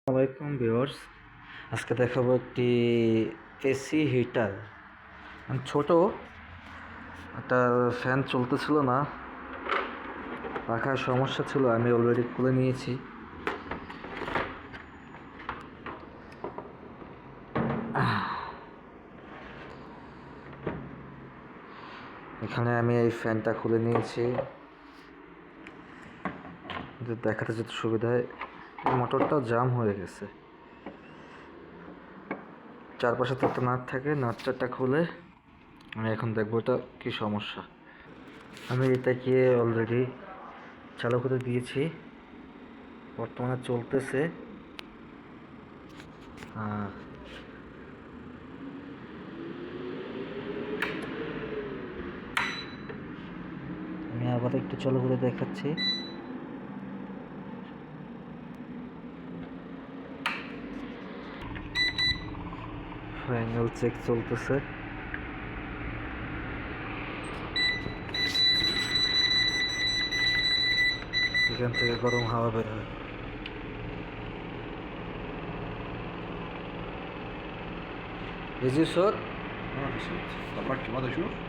আসসালামাইকুম ভিউয়ার্স, আজকে দেখাবো একটি এসি হিটার। ছোট একটা ফ্যান চলতেছিল না, রাখার সমস্যা ছিল। আমি অলরেডি খুলে নিয়েছি। এখানে আমি এই ফ্যানটা খুলে নিয়েছি, দেখাতে যেতে সুবিধায়। মোটরটা জাম হয়ে গেছে, চারপাশে তো একটা নাট থাকে, নাটটা খুলে আমি এখন দেখবো এটা কি সমস্যা। আমি এটাকে অলরেডি চালু করে দিয়েছি, বর্তমানে চলতেছে। আমি আবার একটু চালু করে দেখাচ্ছি। ফাইনাল চেক চলতেছে। এখান থেকে গরম হাওয়া বের হয়। Is this hot? اه بسيط. طلعت الوضع شوف